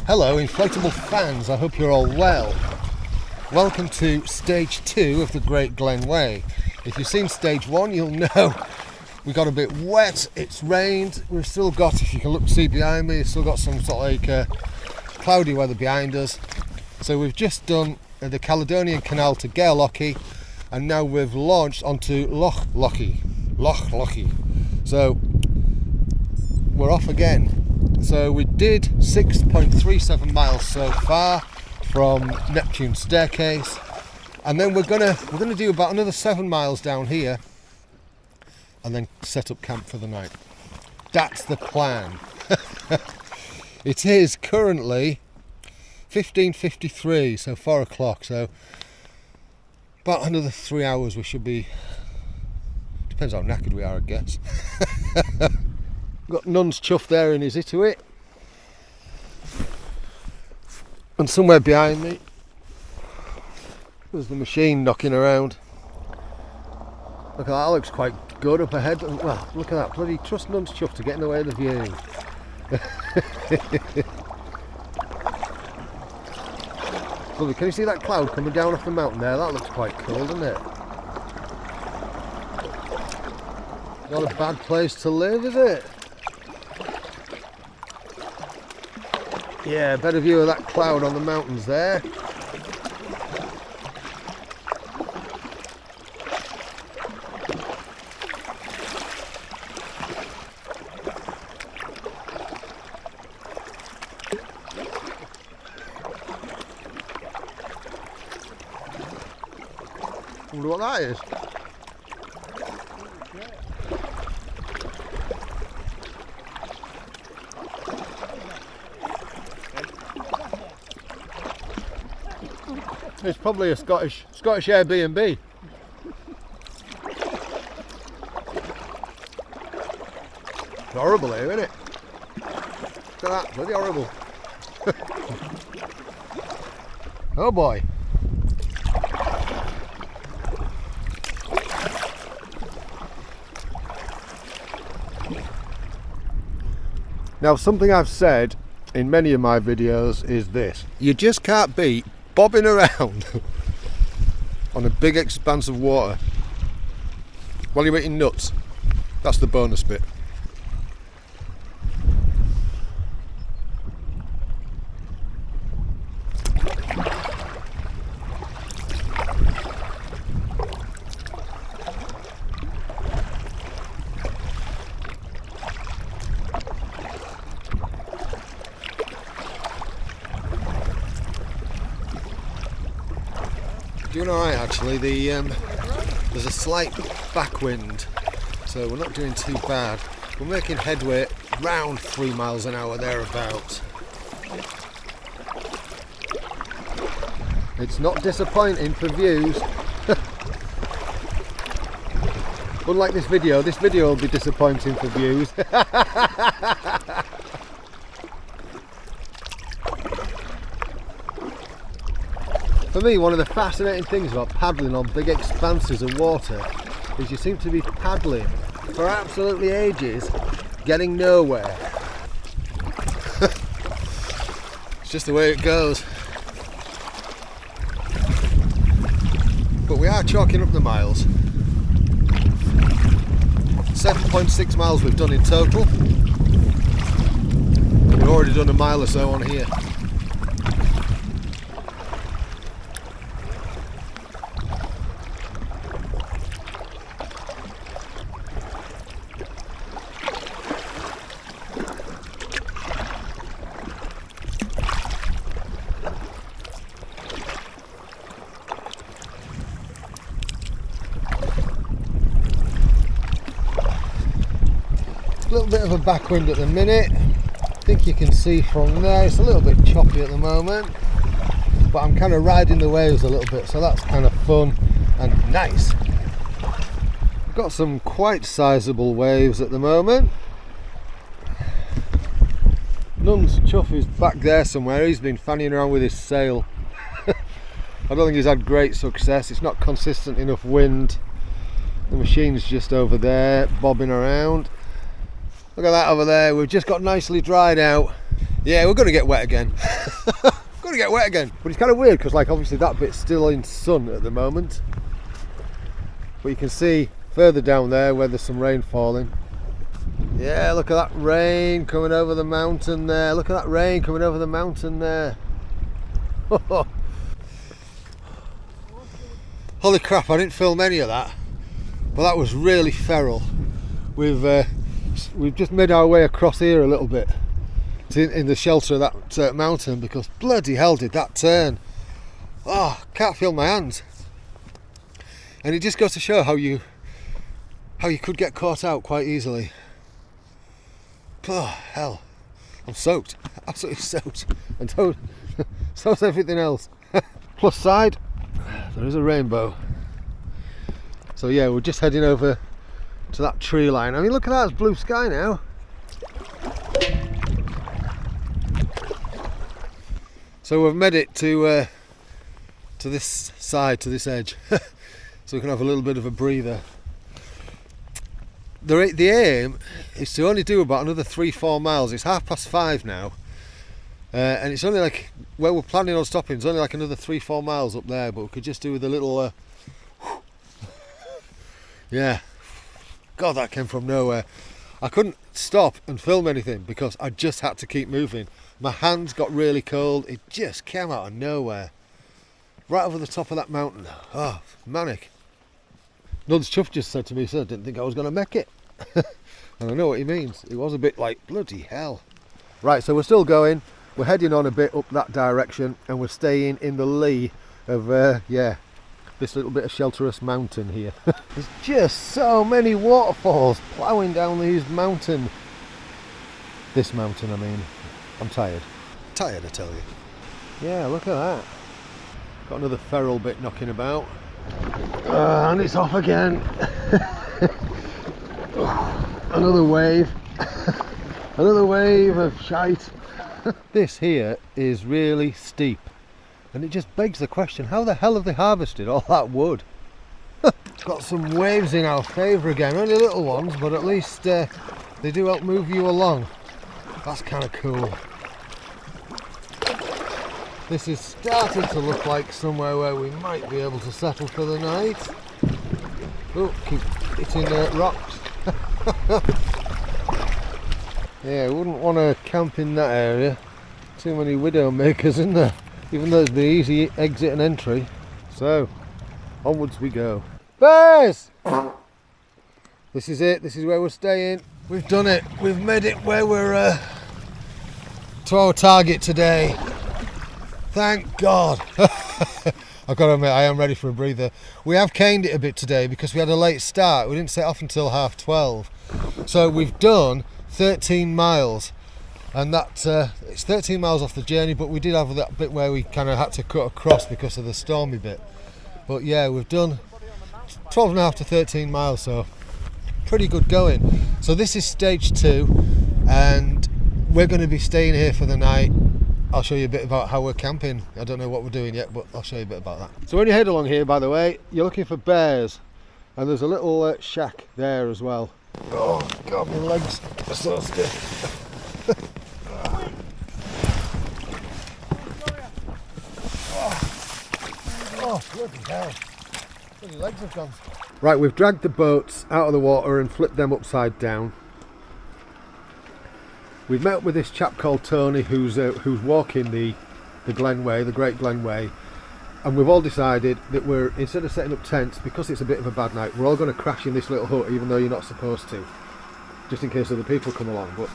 Hello inflatable fans, I hope you're all well. Welcome to stage 2 of the Great Glen Way. If you've seen stage 1 you'll know we got a bit wet, it's rained, we've still got, if you can see behind me, we've still got some sort of like cloudy weather behind us. So we've just done the Caledonian Canal to Gairlochy, and now we've launched onto Loch Lochy. So we're off again. So we did 6.37 miles so far from Neptune Staircase, and then we're gonna do about another 7 miles down here and then set up camp for the night. That's the plan. It is currently 15:53, so 4 o'clock, so about another 3 hours we should be. Depends how knackered we are, I guess. Got Nun's Chuff there in his Itiwit, and somewhere behind me there's the machine knocking around. Look at that, looks quite good up ahead. Well, look at that, bloody trust Nun's Chuff to get in the way of the view. Lovely. Can you see that cloud coming down off the mountain there? That looks quite cool, doesn't it? Not a bad place to live, is it? Yeah, better view of that cloud on the mountains there. I wonder what that is. It's probably a Scottish Airbnb. It's horrible here, isn't it? Look at that, bloody horrible. Oh boy. Now, something I've said in many of my videos is this: you just can't beat bobbing around on a big expanse of water while you're eating nuts. That's the bonus bit. Doing alright actually. There's a slight backwind, so we're not doing too bad. We're making headway around 3 miles an hour thereabouts. It's not disappointing for views. Unlike this video will be disappointing for views. For me, one of the fascinating things about paddling on big expanses of water is you seem to be paddling for absolutely ages, getting nowhere. It's just the way it goes. But we are chalking up the miles. 7.6 miles we've done in total. We've already done a mile or so on here. A little bit of a backwind at the minute. I think you can see from there it's a little bit choppy at the moment, but I'm kind of riding the waves a little bit, so that's kind of fun and nice. We've got some quite sizable waves at the moment. Nun's Chuff is back there somewhere. He's been fanning around with his sail. I don't think he's had great success. It's not consistent enough wind. The machine's just over there bobbing around. Look at that over there, we've just got nicely dried out. Yeah, we're going to get wet again. Going to get wet again. But it's kind of weird because, like, obviously that bit's still in sun at the moment. But you can see further down there where there's some rain falling. Yeah, look at that rain coming over the mountain there. Look at that rain coming over the mountain there. Holy crap, I didn't film any of that. But that was really feral. We've just made our way across here a little bit in the shelter of that mountain, because bloody hell did that turn. Oh, can't feel my hands. And it just goes to show how you could get caught out quite easily. Oh hell, I'm soaked, absolutely soaked, and so's everything else. Plus side, there is a rainbow. So yeah, we're just heading over to that tree line. I mean, look at that, it's blue sky now. So we've made it to this side, to this edge, so we can have a little bit of a breather. The aim is to only do about another 3-4 miles. It's 5:30 now, and it's only like, where we're planning on stopping, it's only like another 3-4 miles up there, but we could just do with a little yeah, God, that came from nowhere. I couldn't stop and film anything because I just had to keep moving. My hands got really cold. It just came out of nowhere, right over the top of that mountain. Oh, manic. Chuff just said to me, "Sir, didn't think I was going to make it." And I know what he means. It was a bit like, bloody hell. Right, so we're still going. We're heading on a bit up that direction, and we're staying in the lee of this little bit of shelterous mountain here. There's just so many waterfalls ploughing down this mountain, I mean. I'm tired, I tell you. Yeah, look at that. Got another feral bit knocking about. And it's off again. Another wave. Another wave of shite. This here is really steep, and it just begs the question, how the hell have they harvested all that wood? Got some waves in our favour again, only little ones, but at least they do help move you along. That's kind of cool. This is starting to look like somewhere where we might be able to settle for the night. Oh, keep hitting rocks. Yeah, I wouldn't want to camp in that area. Too many widow makers in there, even though it's the easy exit and entry. So, onwards we go. Bears! This is it, this is where we're staying. We've done it, we've made it where we're to our target today. Thank God. I've got to admit, I am ready for a breather. We have caned it a bit today because we had a late start. We didn't set off until 12:30. So we've done 13 miles. And that it's 13 miles off the journey, but we did have that bit where we kind of had to cut across because of the stormy bit. But yeah, we've done 12.5 to 13 miles, so pretty good going. So this is stage 2, and we're going to be staying here for the night. I'll show you a bit about how we're camping. I don't know what we're doing yet, but I'll show you a bit about that. So when you head along here, by the way, you're looking for bears, and there's a little shack there as well. Oh God, my legs are so stiff. Oh, bloody hell. Bloody legs have gone. Right, we've dragged the boats out of the water and flipped them upside down. We've met up with this chap called Tony who's walking the Glen Way, the Great Glen Way, and we've all decided that we're, instead of setting up tents, because it's a bit of a bad night, we're all going to crash in this little hut, even though you're not supposed to, just in case other people come along. But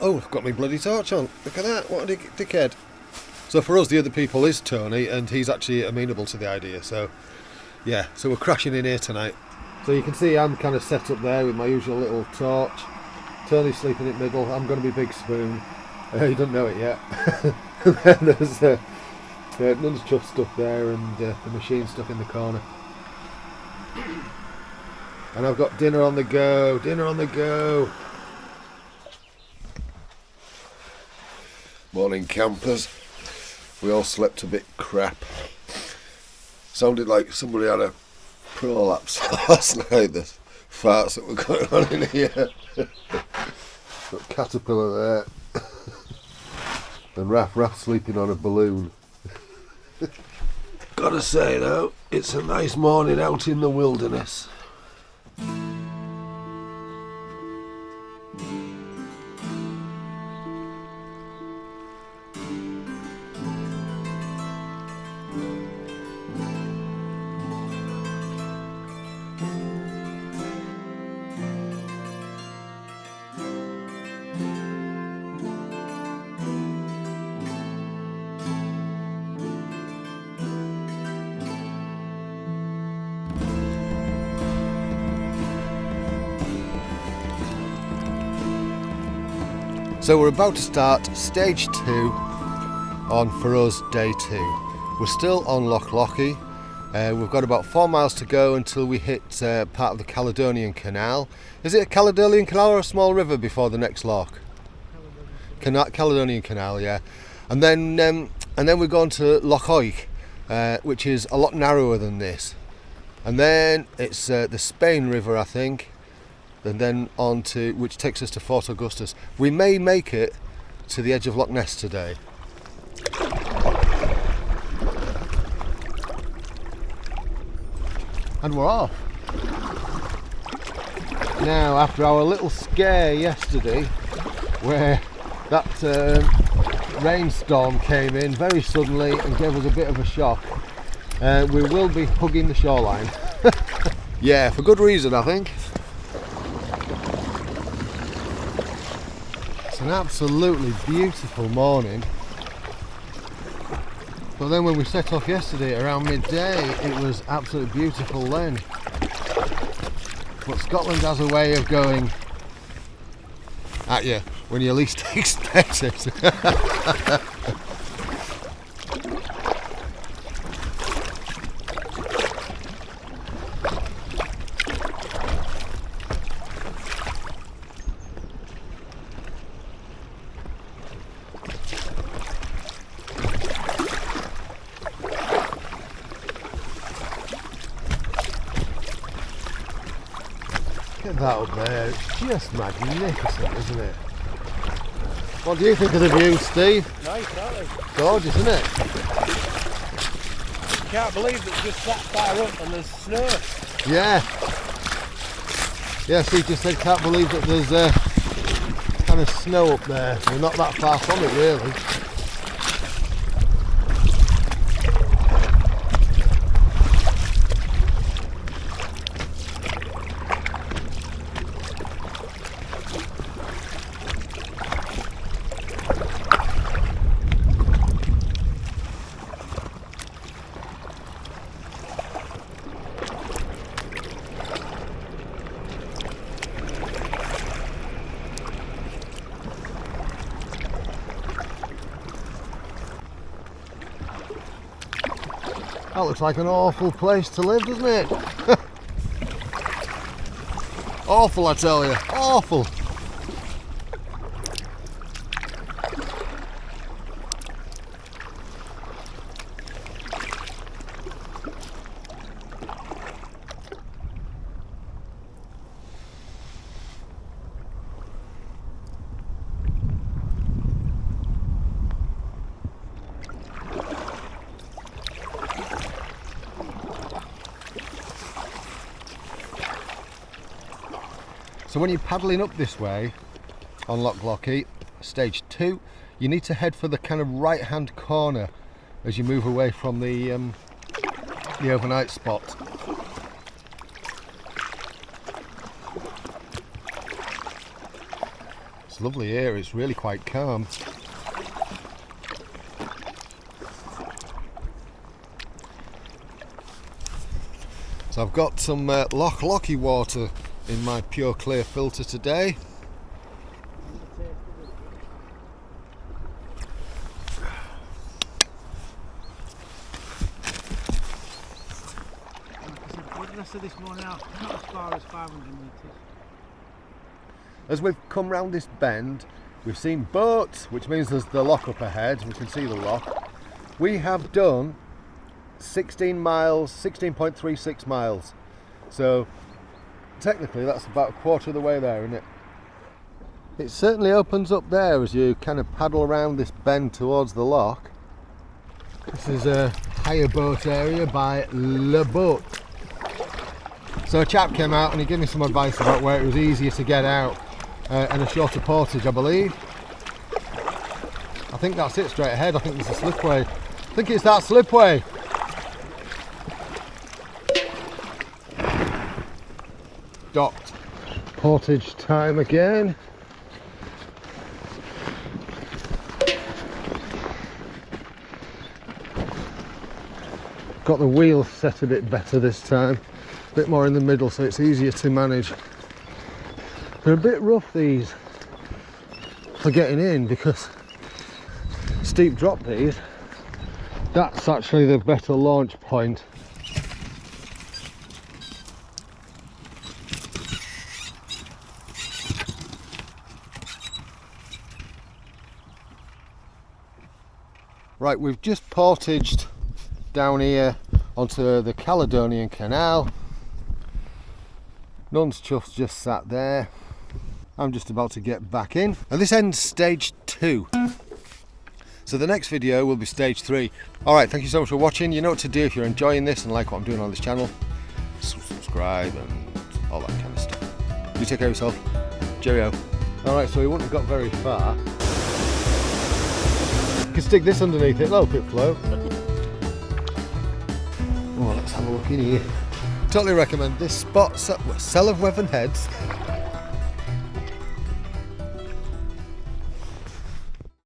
oh, I've got my bloody torch on. Look at that, what a dickhead. So for us, the other people is Tony, and he's actually amenable to the idea. So yeah, so we're crashing in here tonight. So you can see I'm kind of set up there with my usual little torch. Tony's sleeping in the middle. I'm going to be Big Spoon. He doesn't know it yet. And then there's Chuff stuff there, and the machine stuff in the corner. And I've got dinner on the go. Dinner on the go. Morning, campers. We all slept a bit crap. Sounded like somebody had a prolapse last night. The farts that were going on in here. Got Caterpillar there. And Raff sleeping on a balloon. Gotta say though, it's a nice morning out in the wilderness. So we're about to start stage 2 on, for us, day 2. We're still on Loch Lochy. We've got about 4 miles to go until we hit part of the Caledonian Canal. Is it a Caledonian Canal or a small river before the next loch? Caledonian Canal, yeah. And then we're going to Loch Lochy, which is a lot narrower than this. And then it's the Spain River, I think. And then on to, which takes us to Fort Augustus. We may make it to the edge of Loch Ness today. And we're off. Now, after our little scare yesterday, where that rainstorm came in very suddenly and gave us a bit of a shock, we will be hugging the shoreline. Yeah, for good reason, I think. It's an absolutely beautiful morning, but then when we set off yesterday around midday, it was absolutely beautiful then. But Scotland has a way of going at you when you least expect it. Look at that up there, it's just magnificent, isn't it? What do you think of the view, Steve? Nice, aren't they? Gorgeous, isn't it? Can't believe it's just that far up and there's snow. Yeah. Yeah, Steve just said can't believe that there's kind of snow up there. We're not that far from it really. That looks like an awful place to live, doesn't it? Awful, I tell you. Awful. So when you're paddling up this way on Loch Lochy, stage 2, you need to head for the kind of right hand corner as you move away from the overnight spot. It's lovely here, it's really quite calm. So I've got some Loch Lochy water in my pure clear filter today. This morning out, not as far as 500 metres. As we've come round this bend, we've seen boats, which means there's the loch up ahead. We can see the loch. We have done 16 miles, 16.36 miles. So technically that's about a quarter of the way there, isn't it? It certainly opens up there as you kind of paddle around this bend towards the loch. This is a hire boat area by Le Boat. So a chap came out and he gave me some advice about where it was easier to get out and a shorter portage, I believe. I think that's it straight ahead. I think there's a slipway. I think it's that slipway. Docked. Portage time again. Got the wheels set a bit better this time, a bit more in the middle so it's easier to manage. They're a bit rough these for getting in because steep drop these, that's actually the better launch point. Right, we've just portaged down here onto the Caledonian Canal. Nun's Chuff's just sat there. I'm just about to get back in. And this ends stage 2. So the next video will be stage 3. Alright, thank you so much for watching. You know what to do if you're enjoying this and like what I'm doing on this channel. Subscribe and all that kind of stuff. You take care of yourself. Cheerio. Alright, so we wouldn't have got very far. You can stick this underneath it, little bit flow. Oh, let's have a look in here. Totally recommend this spot. Sell of Weaven Heads.